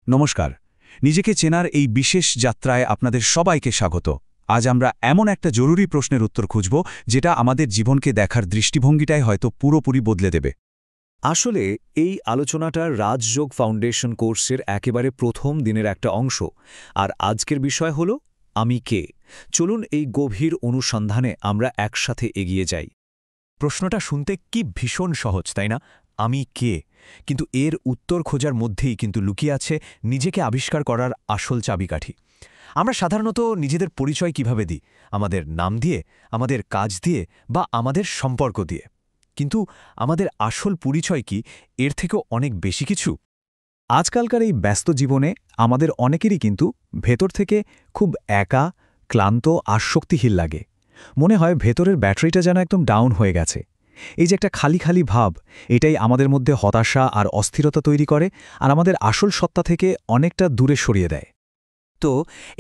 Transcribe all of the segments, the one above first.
নমস্কার। নিজেকে চেনার এই বিশেষ যাত্রায় আপনাদের সবাইকে স্বাগত। আজ আমরা এমন একটা জরুরি প্রশ্নের উত্তর খুঁজব যেটা আমাদের জীবনকে দেখার দৃষ্টিভঙ্গিটাই হয়তো পুরোপুরি বদলে দেবে। আসলে এই আলোচনাটা রাজযোগ ফাউন্ডেশন কোর্সের একেবারে প্রথম দিনের একটা অংশ। আর আজকের বিষয় হল আমি কে। চলুন এই গভীর অনুসন্ধানে আমরা একসাথে এগিয়ে যাই। প্রশ্নটা শুনতে কি ভীষণ সহজ, তাই না? আমি কে, কিন্তু এর উত্তর খোঁজার মধ্যেই কিন্তু লুকিয়ে আছে নিজেকে আবিষ্কার করার আসল চাবিকাঠি। আমরা সাধারণত নিজেদের পরিচয় কিভাবে দিই? আমাদের নাম দিয়ে, আমাদের কাজ দিয়ে, বা আমাদের সম্পর্ক দিয়ে। কিন্তু আমাদের আসল পরিচয় কি এর থেকেও অনেক বেশি কিছু? আজকালকার এই ব্যস্ত জীবনে আমাদের অনেকেরই কিন্তু ভেতর থেকে খুব একা, ক্লান্ত আর শক্তিহীন লাগে। মনে হয় ভেতরের ব্যাটারিটা যেন একদম ডাউন হয়ে গেছে। এই যে একটা খালি খালি ভাব, এটাই আমাদের মধ্যে হতাশা আর অস্থিরতা তৈরি করে, আর আমাদের আসল সত্তা থেকে অনেকটা দূরে সরিয়ে দেয়। তো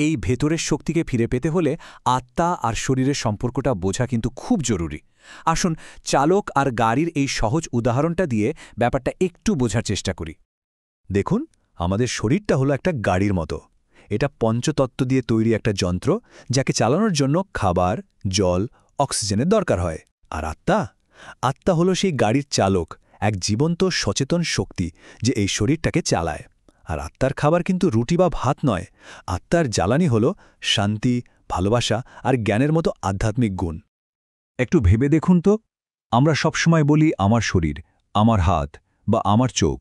এই ভেতরের শক্তিকে ফিরে পেতে হলে আত্মা আর শরীরের সম্পর্কটা বোঝা কিন্তু খুব জরুরি। আসুন চালক আর গাড়ির এই সহজ উদাহরণটা দিয়ে ব্যাপারটা একটু বোঝার চেষ্টা করি। দেখুন, আমাদের শরীরটা হলো একটা গাড়ির মতো। এটা পঞ্চতত্ত্ব দিয়ে তৈরি একটা যন্ত্র, যাকে চালানোর জন্য খাবার, জল, অক্সিজেনের দরকার হয়। আর আত্মা আত্মা হলো সেই গাড়ির চালক, এক জীবন্ত সচেতন শক্তি যে এই শরীরটাকে চালায়। আর আত্মার খাবার কিন্তু রুটি বা ভাত নয়। আত্মার জ্বালানি হলো শান্তি, ভালোবাসা আর জ্ঞানের মতো আধ্যাত্মিক গুণ। একটু ভেবে দেখুন তো, আমরা সবসময় বলি আমার শরীর, আমার হাত বা আমার চোখ।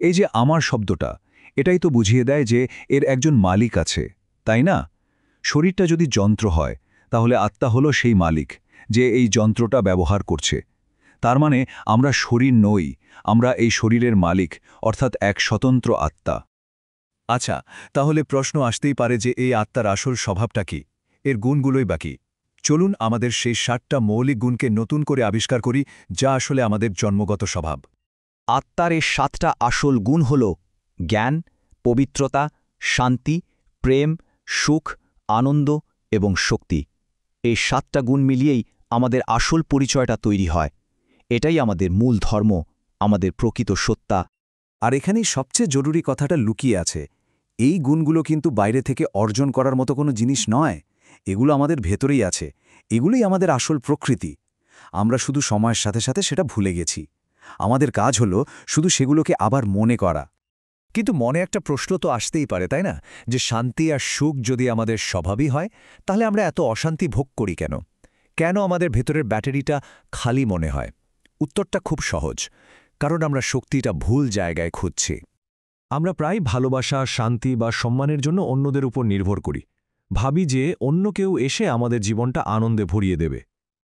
এই যে আমার শব্দটা, এটাই তো বুঝিয়ে দেয় যে এর একজন মালিক আছে, তাই না? শরীরটা যদি যন্ত্র হয়, তাহলে আত্মা হলো সেই মালিক যে এই যন্ত্রটা ব্যবহার করছে। তার মানে আমরা শরীর নই, আমরা এই শরীরের মালিক, অর্থাৎ এক স্বতন্ত্র আত্মা। আচ্ছা, তাহলে প্রশ্ন আসতেই পারে যে এই আত্মার আসল স্বভাবটা কি, এর গুণগুলোই বাকি। চলুন আমাদের সেই ৭টা মৌলিক গুণকে নতুন করে আবিষ্কার করি, যা আসলে আমাদের জন্মগত স্বভাব। আত্মার এই ৭টা আসল গুণ হল জ্ঞান, পবিত্রতা, শান্তি, প্রেম, সুখ, আনন্দ এবং শক্তি। এই ৭টা গুণ মিলিয়েই আমাদের আসল পরিচয়টা তৈরি হয়। এটাই আমাদের মূল ধর্ম, আমাদের প্রকৃত সত্তা। আর এখানেই সবচেয়ে জরুরি কথাটা লুকিয়ে আছে। এই গুণগুলো কিন্তু বাইরে থেকে অর্জন করার মতো কোনো জিনিস নয়। এগুলো আমাদের ভেতরেই আছে। এগুলোই আমাদের আসল প্রকৃতি। আমরা শুধু সময়ের সাথে সাথে সেটা ভুলে গেছি। আমাদের কাজ হলো শুধু সেগুলোকে আবার মনে করা। কিন্তু মনে একটা প্রশ্ন তো আসতেই পারে, তাই না? যে শান্তি আর সুখ যদি আমাদের স্বভাবই হয়, তাহলে আমরা এত অশান্তি ভোগ করি কেন? কেন আমাদের ভেতরের ব্যাটারিটা খালি মনে হয়? উত্তরটা খুব সহজ, কারণ আমরা শক্তিটা ভুল জায়গায় খুঁজছি। আমরা প্রায় ভালোবাসা, শান্তি বা সম্মানের জন্য অন্যদের উপর নির্ভর করি। ভাবি যে অন্য কেউ এসে আমাদের জীবনটা আনন্দে ভরিয়ে দেবে।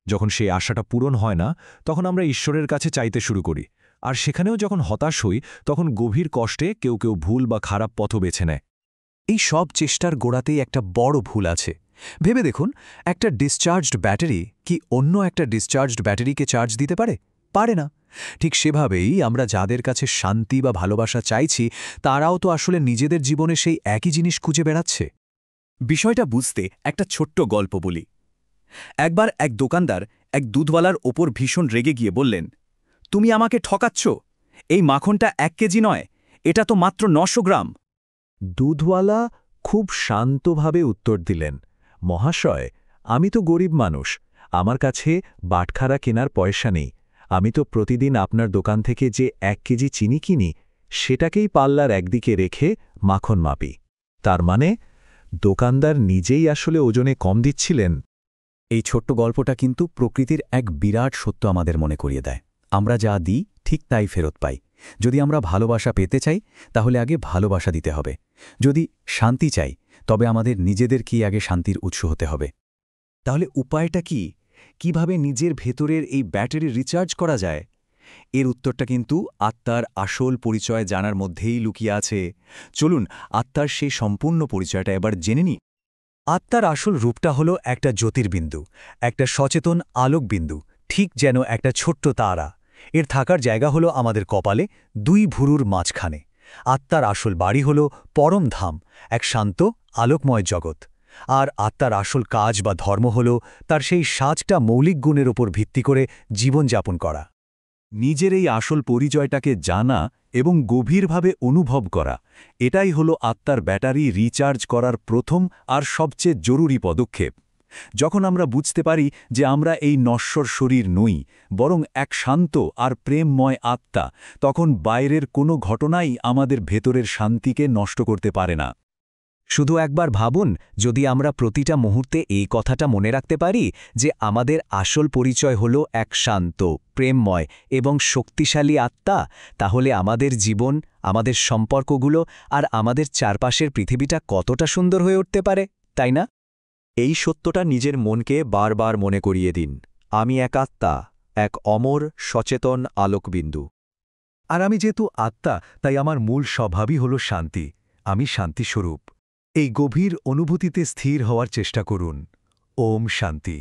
যখন সেই আশাটা পূরণ হয় না, তখন আমরা ঈশ্বরের কাছে চাইতে শুরু করি। আর সেখানেও যখন হতাশ হই, তখন গভীর কষ্টে কেউ কেউ ভুল বা খারাপ পথ বেছে নেয়। এই সব চেষ্টার গোড়াতেই একটা বড় ভুল আছে। ভেবে দেখুন, একটা ডিসচার্জড ব্যাটারি কি অন্য একটা ডিসচার্জড ব্যাটারিকে চার্জ দিতে পারে? পারে না। ঠিক সেভাবেই আমরা যাদের কাছে শান্তি বা ভালোবাসা চাইছি, তারাও তো আসলে নিজেদের জীবনে সেই একই জিনিস খুঁজে বেড়াচ্ছে। বিষয়টা বুঝতে একটা ছোট্ট গল্প বলি। একবার এক দোকানদার এক দুধওয়ালার ওপর ভীষণ রেগে গিয়ে বললেন, তুমি আমাকে ঠকাচ্ছ, এই মাখনটা ১ কেজি নয়, এটা তো মাত্র ৯০০ গ্রাম। দুধওয়ালা খুব শান্তভাবে উত্তর দিলেন, মহাশয়, আমি তো গরিব মানুষ, আমার কাছে বাটখারা কেনার পয়সা নেই। আমি তো প্রতিদিন আপনার দোকান থেকে যে ১ কেজি চিনি কিনি, সেটাকেই পাল্লার একদিকে রেখে মাখন মাপি। তার মানে দোকানদার নিজেই আসলে ওজনে কম দিচ্ছিলেন। এই ছোট্ট গল্পটা কিন্তু প্রকৃতির এক বিরাট সত্য আমাদের মনে করিয়ে দেয়। আমরা যা দিই ঠিক তাই ফেরত পাই। যদি আমরা ভালোবাসা পেতে চাই, তাহলে আগে ভালোবাসা দিতে হবে। যদি শান্তি চাই, তবে আমাদের নিজেদেরকেই আগে শান্তির উৎস হতে হবে। তাহলে উপায়টা কি? কিভাবে নিজের ভেতরের এই ব্যাটারি রিচার্জ করা যায়? এর উত্তরটা কিন্তু আত্মার আসল পরিচয় জানার মধ্যেই লুকিয়ে আছে। চলুন আত্মার সেই সম্পূর্ণ পরিচয়টা এবার জেনে নিই। আত্মার আসল রূপটা হলো একটা জ্যোতির্বিন্দু, একটা সচেতন আলোকবিন্দু, ঠিক যেন একটা ছোট্ট তারা। এর থাকার জায়গা হলো আমাদের কপালে, ২ ভুরুর মাঝখানে। আত্মার আসল বাড়ি হলো পরম ধাম, এক শান্ত আলোকময় জগৎ। আর আত্মার আসল কাজ বা ধর্ম হল তার সেই ৭টা মৌলিক গুণের ওপর ভিত্তি করে জীবনযাপন করা। নিজের এই আসল পরিচয়টাকে জানা এবং গভীরভাবে অনুভব করা এটাই হলো আত্মার ব্যাটারি রিচার্জ করার প্রথম আর সবচেয়ে জরুরি পদক্ষেপ। যখন আমরা বুঝতে পারি যে আমরা এই নশ্বর শরীর নই, বরং এক শান্ত আর প্রেমময় আত্মা, তখন বাইরের কোনো ঘটনাই আমাদের ভেতরের শান্তিকে নষ্ট করতে পারে না। শুধু একবার ভাবুন, যদি আমরা প্রতিটা মুহূর্তে এই কথাটা মনে রাখতে পারি যে আমাদের আসল পরিচয় হল এক শান্ত, প্রেমময় এবং শক্তিশালী আত্মা, তাহলে আমাদের জীবন, আমাদের সম্পর্কগুলো আর আমাদের চারপাশের পৃথিবীটা কতটা সুন্দর হয়ে উঠতে পারে, তাই না? এই সত্যটা নিজের মনকে বারবার মনে করিয়ে দিন। আমি এক আত্মা, এক অমর, সচেতন আলোকবিন্দু। আর আমি যেহেতু আত্মা, তাই আমার মূল স্বভাবই হল শান্তি। আমি শান্তিস্বরূপ। এই গভীর অনুভূতিতে স্থির হওয়ার চেষ্টা করুন। ওম শান্তি।